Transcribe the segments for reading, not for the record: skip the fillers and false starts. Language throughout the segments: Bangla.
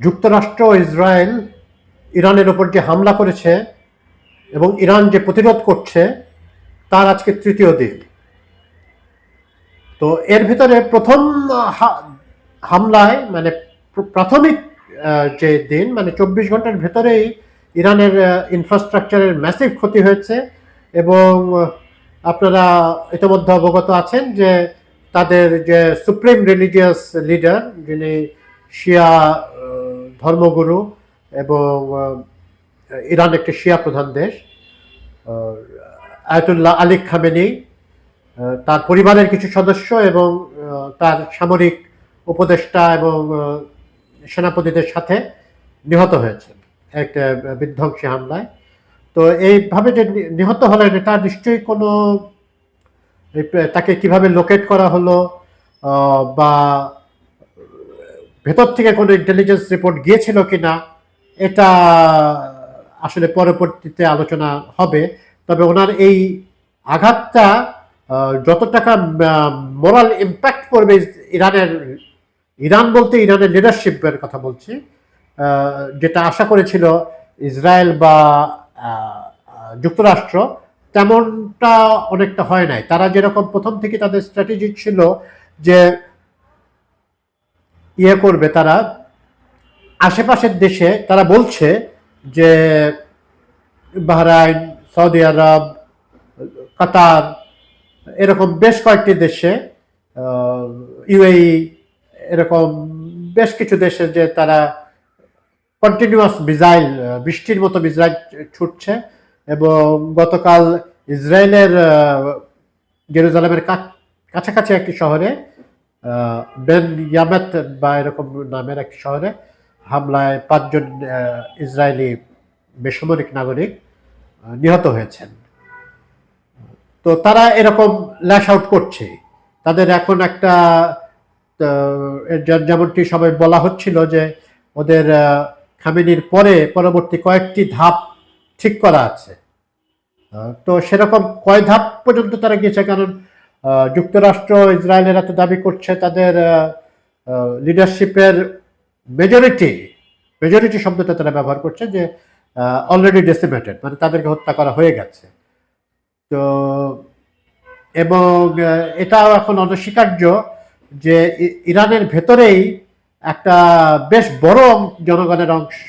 যুক্তরাষ্ট্র ও ইসরায়েল ইরানের ওপর যে হামলা করেছে এবং ইরান যে প্রতিরোধ করছে তার আজকে তৃতীয় দিন। তো এর ভিতরে প্রথম হামলায় মানে প্রাথমিক যে দিন মানে 24 ঘন্টার ভেতরেই ইরানের ইনফ্রাস্ট্রাকচারের ম্যাসিভ ক্ষতি হয়েছে এবং আপনারা ইতিমধ্যে অবগত আছেন যে তাদের যে সুপ্রিম রিলিজিয়াস লিডার যিনি শিয়া ধর্মগুরু এবং ইরান একটি শিয়া প্রধান দেশ, আয়াতুল্লাহ আলী খামেনি, তার পরিবারের কিছু সদস্য এবং তার সামরিক উপদেষ্টা এবং সেনাপতিদের সাথে নিহত হয়েছেন একটা বিধ্বংসী হামলায়। তো এইভাবে যে নিহত হলেন এটা নিশ্চয়ই কোনো তাকে কিভাবে লোকেট করা হলো বা ভেতর থেকে কোনো ইন্টেলিজেন্স রিপোর্ট গিয়েছিল কিনা এটা আসলে পরবর্তীতে আলোচনা হবে। তবে ওনার এই আঘাতটা যত টাকা মোরাল ইম্প্যাক্ট করবে ইরান বলতে ইরানের লিডারশিপের কথা বলছি, যেটা আশা করেছিল ইসরায়েল বা যুক্তরাষ্ট্র তেমনটা অনেকটা হয় নাই। তারা যেরকম প্রথম থেকে তাদের স্ট্র্যাটেজি ছিল যে ইয়ে করবে, তারা আশেপাশের দেশে তারা বলছে যে বাহরাইন, সৌদি আরব, কাতার এরকম বেশ কয়েকটি দেশে, ইউএই এরকম বেশ কিছু দেশে যে তারা কন্টিনিউয়াস মিসাইল, বৃষ্টির মতো মিসাইল ছুটছে এবং গতকাল ইসরায়েলের জেরুজালেমের কাছাকাছি একটি শহরে বেন ইয়ামেত বা এরকম নামের একটি শহরে হামলায় 5 জন ইসরায়েলি বেসামরিক নাগরিক নিহত হয়েছেন। তো তারা এরকম ল্যাশ আউট করছে। তাদের এখন একটা যেমনটি সবাই বলা হচ্ছিল যে ওদের খামেনির পরবর্তী কয়েকটি ধাপ ঠিক করা আছে। তো সেরকম কয় ধাপ পর্যন্ত তারা গিয়েছে, কারণ যুক্তরাষ্ট্র ইসরায়েলের এত দাবি করছে তাদের লিডারশিপের মেজরিটি শব্দটা তারা ব্যবহার করছে যে অলরেডি ডেসিমেটেড, মানে তাদেরকে হত্যা করা হয়ে গেছে। তো এবং এটাও এখন অনস্বীকার্য যে ইরানের ভেতরেই একটা বেশ বড় জনগণের অংশ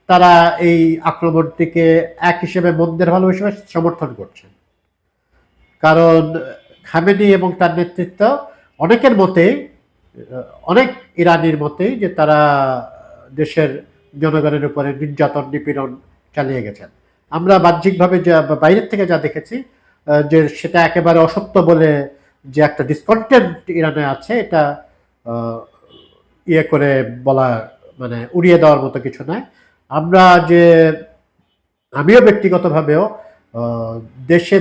তারা এই আক্রমণটিকে এক হিসেবে মন্দের ভালো হিসেবে সমর্থন করছে। কারণ খামেনি এবং তার নেতৃত্ব অনেকের মতেই, অনেক ইরানির মতেই যে তারা দেশের জনগণের উপরে নির্যাতন নিপীড়ন চালিয়ে গেছেন। আমরা বাহ্যিকভাবে যা বাইরের থেকে যা দেখেছি যে সেটা একেবারে অসত্য বলে যে একটা ডিসকন্টেন্ট ইরানে আছে এটা ইয়ে করে বলা মানে উড়িয়ে দেওয়ার মতো কিছু নয়। আমিও ব্যক্তিগতভাবেও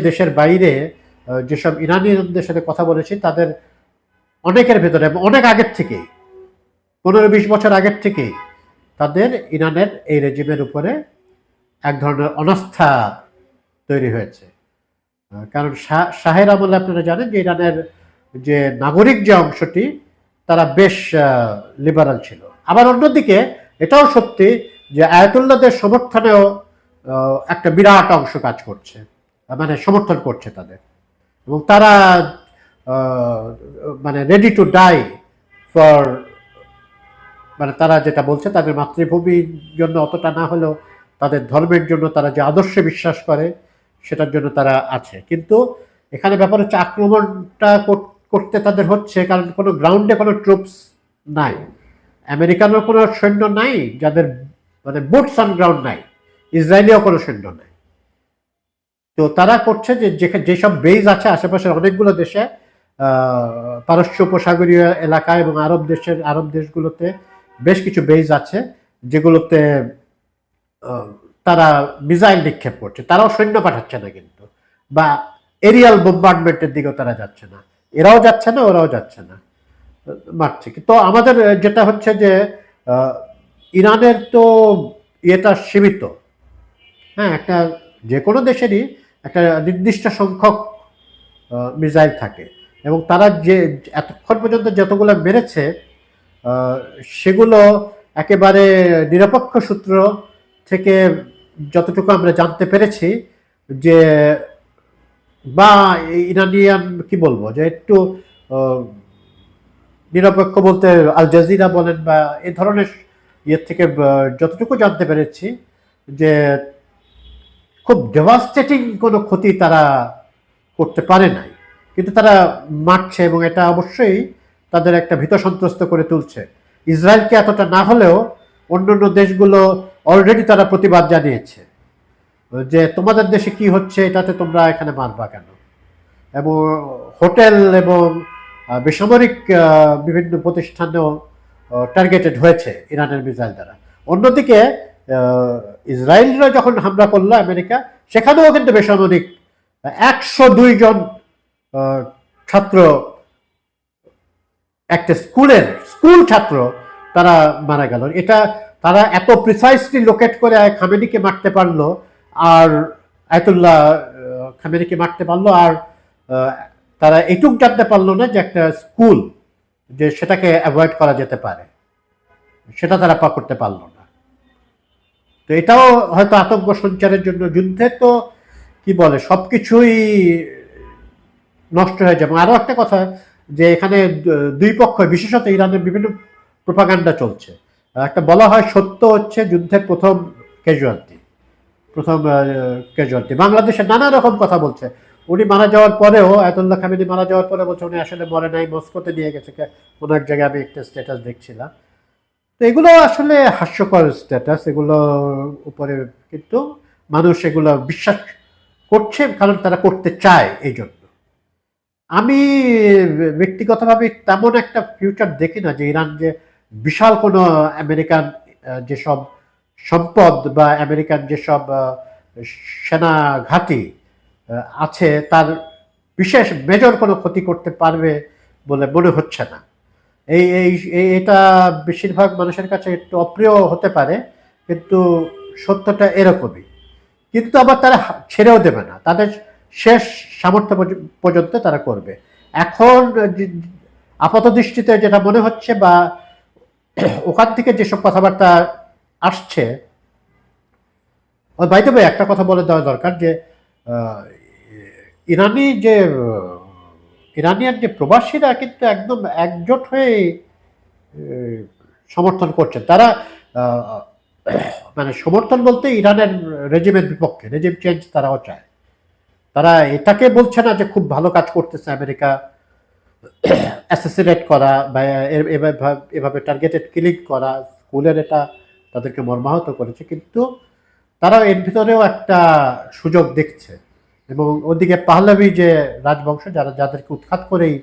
দেশের বাইরে যেসব ইরানিয়ানদের সাথে কথা বলেছি তাদের অনেকের ভেতরে অনেক আগের থেকেই 15-20 বছর আগের থেকেই তাদের ইরানের এই রেজিমের উপরে এক ধরনের অনাস্থা তৈরি হয়েছে। কারণ শাহের আমলে আপনারা জানেন যে ইরানের যে নাগরিক যে অংশটি তারা বেশ লিবারাল ছিল। আবার অন্যদিকে এটাও সত্যি যে আয়াতুল্লাহদের সমর্থনেও একটা বিরাট অংশ কাজ করছে, মানে সমর্থন করছে তাদের, এবং তারা মানে রেডি টু ডাই ফর, মানে তারা যেটা বলছে তাদের মাতৃভূমির জন্য অতটা না হলেও তাদের ধর্মের জন্য তারা যে আদর্শে বিশ্বাস করে সেটার জন্য তারা আছে। কিন্তু এখানে ব্যাপার হচ্ছে আক্রমণটা করতে তাদের হচ্ছে কারণ কোনো গ্রাউন্ডে কোনো ট্রুপস নাই, আমেরিকানও কোনো সৈন্য নাই, যাদের মানে বুটস অন গ্রাউন্ড নাই, ইসরায়েলিও কোনো সৈন্য নাই। তো তারা করছে যে যেসব বেজ আছে আশেপাশের অনেকগুলো দেশে, পারস্য উপসাগরীয় এলাকায় এবং আরব দেশগুলোতে বেশ কিছু বেজ আছে যেগুলোতে তারা মিসাইল নিক্ষেপ করছে। তারাও সৈন্য পাঠাচ্ছে না কিন্তু, বা এরিয়াল বোম্বার্ডমেন্টের দিকেও তারা যাচ্ছে না, এরাও যাচ্ছে না ওরাও যাচ্ছে না, মারছে। তো আমাদের যেটা হচ্ছে যে ইরানের তো ইয়েটা সীমিত, হ্যাঁ, একটা যে কোনো দেশেরই একটা নির্দিষ্ট সংখ্যক মিসাইল থাকে এবং তারা যে এতক্ষণ পর্যন্ত যতগুলো মেরেছে আহ, সেগুলো একেবারে নিরপেক্ষ সূত্র থেকে যতটুকু আমরা জানতে পেরেছি যে, বা ইরানিয়ান কি বলবো, যে একটু আহ, নিরপেক্ষ বলতে আল জাজিরা বলেন বা এই ধরনের ইয়ের থেকে যতটুকু জানতে পেরেছি যে খুব ডেভাস্টেটিং কোনো ক্ষতি তারা করতে পারে নাই, কিন্তু তারা মারছে এবং এটা অবশ্যই তাদের একটা ভীত সন্ত্রস্ত করে তুলছে। ইসরায়েলকে এতটা না হলেও অন্যান্য দেশগুলো অলরেডি তারা প্রতিবাদ জানিয়েছে যে তোমাদের দেশে কি হচ্ছে এটাতে তোমরা এখানে মারবা কেন, এবং হোটেল এবং বেসামরিক বিভিন্ন প্রতিষ্ঠানেও টার্গেটেড হয়েছে ইরানের মিসাইল দ্বারা। অন্যদিকে ইসরায়েলরা যখন হামলা করলো আমেরিকা, সেখানেও কিন্তু বেসামরিক 102 জন ছাত্র, একটা স্কুল ছাত্র তারা মারা গেল। এটা তারা এত প্রিসাইসলি লোকেট করে খামেনিকে মারতে পারলো, আর আয়াতুল্লাহ খামেনিকে মারতে পারলো, আর তারা এটুক জানতে পারলো না যে একটা স্কুল, যে সেটাকে অ্যাভয়েড করা যেতে পারে, সেটা তারা করতে পারলো না। তো এটাও হয়তো আতঙ্ক সঞ্চারের জন্য, যুদ্ধে তো কি বলে সবকিছুই নষ্ট হয়ে যাবে। আরো একটা কথা, যে এখানে দুই পক্ষ, বিশেষত ইরানের বিভিন্ন প্রোপাগান্ডা চলছে। একটা বলা হয় সত্য হচ্ছে যুদ্ধের প্রথম ক্যাজুয়ালিটি। বাংলাদেশে নানা রকম কথা বলছে। উনি মারা যাওয়ার পরেও, আয়াতুল্লাহ খামেনি মারা যাওয়ার পরে বলছে উনি আসলে মরে নাই, মস্কোতে নিয়ে গেছে কোনো এক জায়গায়, আমি একটা স্ট্যাটাস দেখছিলাম। তো এগুলো আসলে হাস্যকর স্ট্যাটাস, এগুলো উপরে, কিন্তু মানুষ এগুলো বিশ্বাস করছে কারণ তারা করতে চায়। এই জন্য আমি ব্যক্তিগতভাবে তেমন একটা ফিউচার দেখি না যে ইরান যে বিশাল কোনো আমেরিকান যেসব সম্পদ বা আমেরিকান যেসব সেনা ঘাঁটি আছে তার বিশেষ মেজর কোনো ক্ষতি করতে পারবে বলে মনে হচ্ছে না। এই এটা বেশিরভাগ মানুষের কাছে একটু অপ্রিয় হতে পারে, কিন্তু সত্যটা এরকমই। কিন্তু আবার তারা ছেড়েও দেবে না, তাদের শেষ সামর্থ্য পর্যন্ত তারা করবে। এখন আপাত দৃষ্টিতে যেটা মনে হচ্ছে, বা ওখান থেকে যেসব কথাবার্তা আসছে, বাইতে ভাই একটা কথা বলে দেওয়া দরকার যে ইরানিয়ান যে প্রবাসীরা কিন্তু একদম একজোট হয়ে সমর্থন করছেন। তারা মানে সমর্থন বলতে ইরানের রেজিমের বিপক্ষে, রেজিম চেঞ্জ তারাও চায়। তারা এটাকে বলছে না যে খুব ভালো কাজ করতেছে আমেরিকা, অ্যাসেসিনেট করা বা এভাবে টার্গেটেড কিলিং করা, স্কুলের এটা তাদেরকে মর্মাহত করেছে, কিন্তু তারা এর ভিতরেও একটা সুযোগ দেখছে। এবং ওদিকে পাহলাভি যে রাজবংশ, যাদেরকে উৎখাত করেই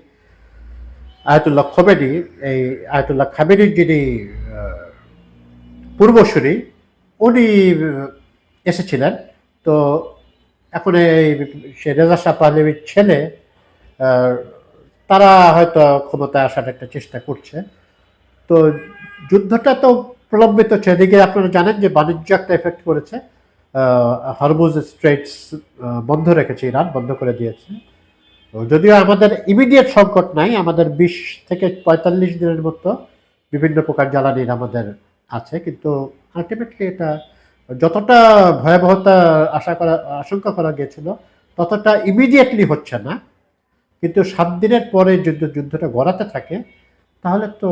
আয়াতুল্লাহ খোমেনি, এই আয়াতুল্লাহ খামেনির যিনি পূর্বসূরি, উনি এসেছিলেন। তো এখন এই সে রেজা শাহ পাহলাভির ছেলে, তারা হয়তো ক্ষমতায় আসার একটা চেষ্টা করছে। তো যুদ্ধটা তো প্রলম্বিত হচ্ছে। এদিকে আপনারা জানেন যে বাণিজ্য একটা এফেক্ট করেছে, হরমুজ স্ট্রেটস বন্ধ রেখেছে ইরান, বন্ধ করে দিয়েছে। যদিও আমাদের ইমিডিয়েট সংকট নাই, আমাদের 20 থেকে 45 দিনের মতো বিভিন্ন প্রকার জ্বালানির আমাদের আছে, কিন্তু আলটিমেটলি এটা যতটা ভয়াবহতা আশঙ্কা করা গিয়েছিল ততটা ইমিডিয়েটলি হচ্ছে না। কিন্তু 7 দিনের পরে যুদ্ধটা গড়াতে থাকে, তাহলে তো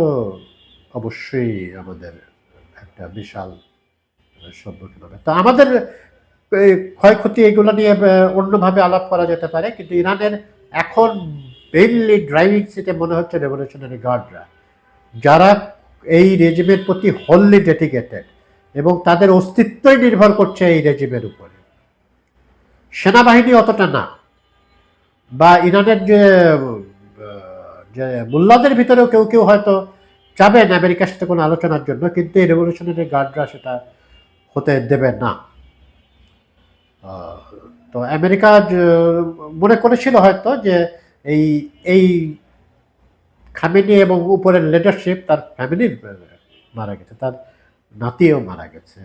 অবশ্যই আমাদের একটা বিশাল সম্মুখীন হবে। তো আমাদের ক্ষয়ক্ষতি এগুলো নিয়ে অন্যভাবে আলাপ করা যেতে পারে, কিন্তু ইরানের এখন মেইনলি ড্রাইভিং সিটে মনে হচ্ছে রেভলিউশনারি গার্ডরা, যারা এই রেজিমের প্রতি হোললি ডেডিকেটেড এবং তাদের অস্তিত্বই নির্ভর করছে এই রেজিমের উপরে। সেনাবাহিনী অতটা না, বা ইরানের যে মোল্লাদের ভিতরেও কেউ কেউ হয়তো যাবেন আমেরিকার সাথে কোনো আলোচনার জন্য, কিন্তু এই রেভলিউশনারি গার্ডরা সেটা হতে দেবে না। তো আমেরিকা মনে করেছিল হয়তো যে এই এই খামেনি এবং উপরের লিডারশিপ, তার ফ্যামিলির মারা গেছে, তার নাতিও মারা গেছে,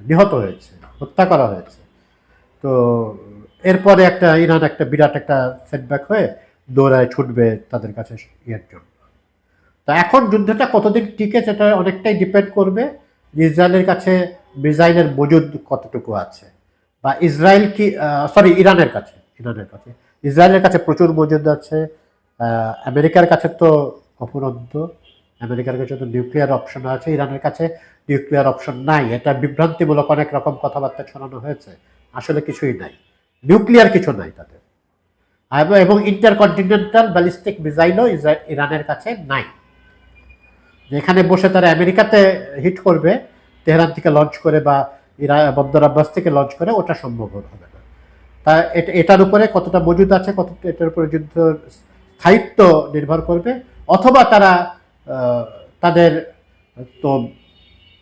নিহত হয়েছে, হত্যা করা হয়েছে। তো এরপরে ইরান একটা বিরাট একটা সেটব্যাক হয়ে দৌড়ায় ছুটবে তাদের কাছে ইয়ের জন্য। তো এখন যুদ্ধটা কতদিন টিকে সেটা অনেকটাই ডিপেন্ড করবে যে ইসরায়েলের কাছে মিসাইলের মজুদ কতটুকু আছে, বা ইসরায়েল কি সরি ইরানের কাছে ইসরায়েলের কাছে প্রচুর মজুদ আছে। আমেরিকার কাছে তো অফুরন্ত, আমেরিকার কাছে তো নিউক্লিয়ার অপশন আছে, ইরানের কাছে নিউক্লিয়ার অপশন নাই। এটা বিভ্রান্তিমূলক অনেক রকম কথাবার্তা ছড়ানো হয়েছে, আসলে কিছুই নাই, নিউক্লিয়ার কিছু নাই তাদের। এবং ইন্টারকন্টিনেন্টাল ব্যালিস্টিক মিসাইলও ইরানের কাছে নাই, যেখানে বসে তারা আমেরিকাতে হিট করবে তেহরান থেকে লঞ্চ করে বা বন্দর আব্বাস থেকে লঞ্চ করে, ওটা সম্ভব হবে না। তা এটার উপরে কতটা মজুদ আছে, কতটা এটার উপরে যুদ্ধ স্থায়িত্ব নির্ভর করবে। অথবা তারা তাদের তো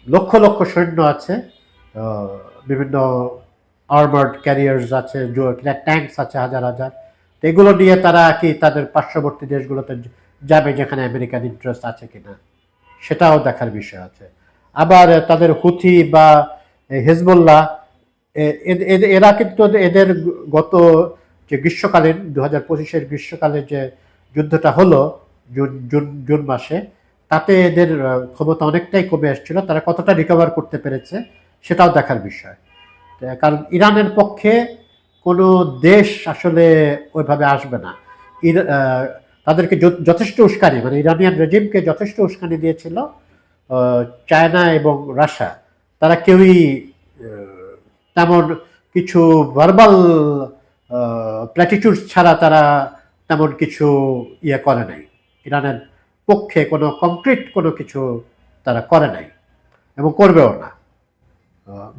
লক্ষ লক্ষ সৈন্য আছে, বিভিন্ন আর্মার্ড ক্যারিয়ার্স আছে, ট্যাঙ্কস আছে হাজার হাজার, তো এগুলো নিয়ে তারা কি তাদের পার্শ্ববর্তী দেশগুলোতে যাবে যেখানে আমেরিকান ইন্টারেস্ট আছে কিনা, সেটাও দেখার বিষয় আছে। আবার তাদের হুথি বা হিজবুল্লাহ, এরা কিন্তু এদের গত যে গ্রীষ্মকালীন 2025-এর গ্রীষ্মকালে যে যুদ্ধটা হলো জুন মাসে, তাতে এদের ক্ষমতা অনেকটাই কমে আসছিল, তারা কতটা রিকভার করতে পেরেছে সেটাও দেখার বিষয়। কারণ ইরানের পক্ষে কোনো দেশ আসলে ওইভাবে আসবে না। তাদেরকে যথেষ্ট উস্কানি, মানে ইরানিয়ান রেজিমকে যথেষ্ট উস্কানি দিয়েছিল চায়না এবং রাশিয়া। তারা কেউই তেমন কিছু ভার্বাল প্ল্যাটিটিউড ছাড়া তারা তেমন কিছু ইয়ে করে নাই, ইরানের পক্ষে কোনো কংক্রিট কোনো কিছু তারা করে নাই এবং করবেও না,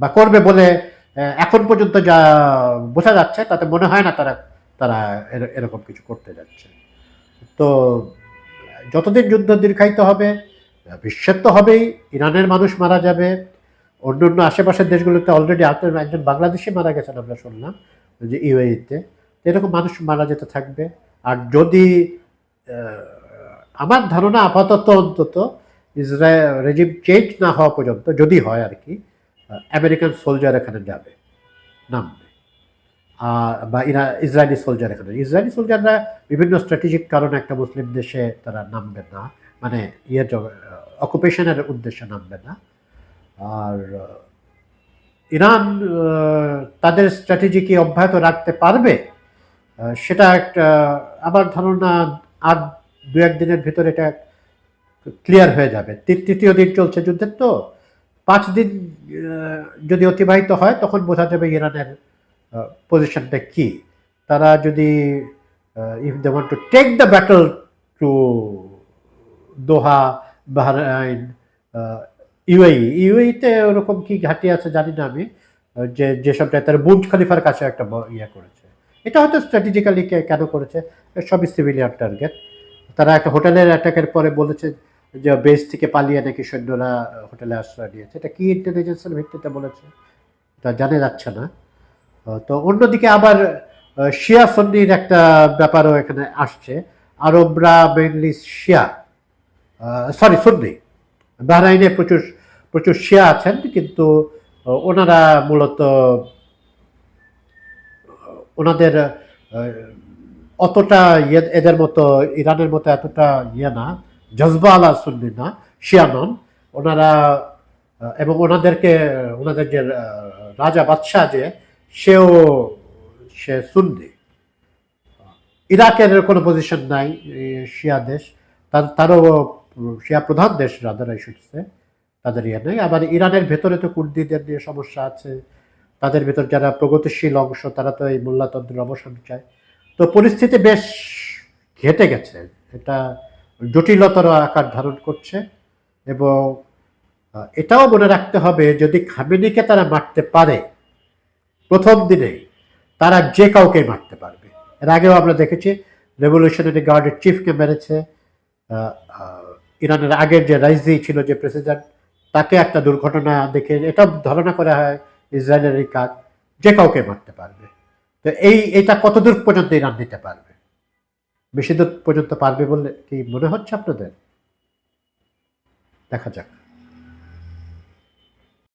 বা করবে বলে এখন পর্যন্ত যা বোঝা যাচ্ছে তাতে মনে হয় না তারা তারা এরকম কিছু করতে যাচ্ছে। তো যতদিন যুদ্ধ দীর্ঘায়িত হবে, বিশ্বের তো হবেই, ইরানের মানুষ মারা যাবে, অন্য অন্য আশেপাশের দেশগুলোতে অলরেডি একজন বাংলাদেশি মারা গেছেন আমরা শুনলাম, যে ইউএইতে, এরকম মানুষ মারা যেতে থাকবে। আর যদি আমার ধারণা আপাতত অন্তত ইসরায়েল রেজিম চেঞ্জ না হওয়া পর্যন্ত, যদি হয় আর কি, আমেরিকান সোলজার এখানে যাবে, নামবে, বা ইসরায়েলি সোলজার এখানে, ইসরায়েলি সোলজাররা বিভিন্ন স্ট্র্যাটেজিক কারণে একটা মুসলিম দেশে তারা নামবে না, মানে অকুপেশনের উদ্দেশ্যে নামবে না। আর ইরান তাদের স্ট্র্যাটেজি কি অব্যাহত রাখতে পারবে, সেটা একটা আমার ধারণা আর 2-1 দিনের ভিতরে এটা ক্লিয়ার হয়ে যাবে। তৃতীয় দিন চলছে যুদ্ধের, তো 5 দিন যদি অতিবাহিত হয় তখন বোঝা যাবে ইরানের পজিশনটা কি। তারা যদি if they want to take the battle to Doha, Bahrain, ইউএইতে ওরকম কি ঘাঁটি আছে জানি না আমি, যেসবটা তারা বুর্জ খলিফার কাছে একটা ইয়ে করেছে, এটা হয়তো স্ট্র্যাটেজিক্যালি কেন করেছে, সবই সিভিলিয়ান টার্গেট। তারা একটা হোটেলের অ্যাটাকের পরে বলেছে যে বেস থেকে পালিয়ে নাকি সৈন্যরা হোটেলে আশ্রয় নিয়েছে, এটা কি ইন্টেলিজেন্সের ভিত্তিতে বলেছে তা জানা যাচ্ছে না। তো অন্যদিকে আবার শিয়া সন্নির একটা ব্যাপারও এখানে আসছে। আরবরা মেইনলি শিয়া, সরি সুন্নি, বাহরাইনে প্রচুর প্রচুর শিয়া আছেন, কিন্তু ওনারা মূলত ওনাদের অতটা এদের মতো ইরানের মতো এতটা না, জজবা আলা সুন্নি না, শিয়া নন ওনারা। এবং ওনাদের যে রাজা বাদশাহ সে সুন্নি। ইরাকের কোনো পজিশন নাই, শিয়া দেশ, তারও শিয়া প্রধান দেশ রাদারাই শুনছে, তাদের নেই। আবার ইরানের ভেতরে তো কুর্দিদের নিয়ে সমস্যা আছে, তাদের ভেতর যারা প্রগতিশীল অংশ তারা তো এই মোল্লাতন্ত্রের অবসান চায়। তো পরিস্থিতি বেশ ঘেটে গেছে, এটা জটিলতর আকার ধারণ করছে। এবং এটাও মনে রাখতে হবে, যদি খামেনিকে তারা মারতে পারে প্রথম দিনেই, তারা যে কাউকে মারতে পারবে। এর আগেও আমরা দেখেছি রেভলিউশনারি গার্ডের চিফকে মেরেছে, ইরানের আগের যে রাইজি ছিল যে প্রেসিডেন্ট, তাকে একটা দুর্ঘটনা দেখে এটা ধারণা করা হয় ইসরায়েলের এই কাজ, যে কাউকে মারতে পারবে। তো এইটা কতদূর পর্যন্ত ইরান নিতে পারবে, বেশি দূর পর্যন্ত পারবে বলে কি মনে হচ্ছে আপনাদের? দেখা যাক।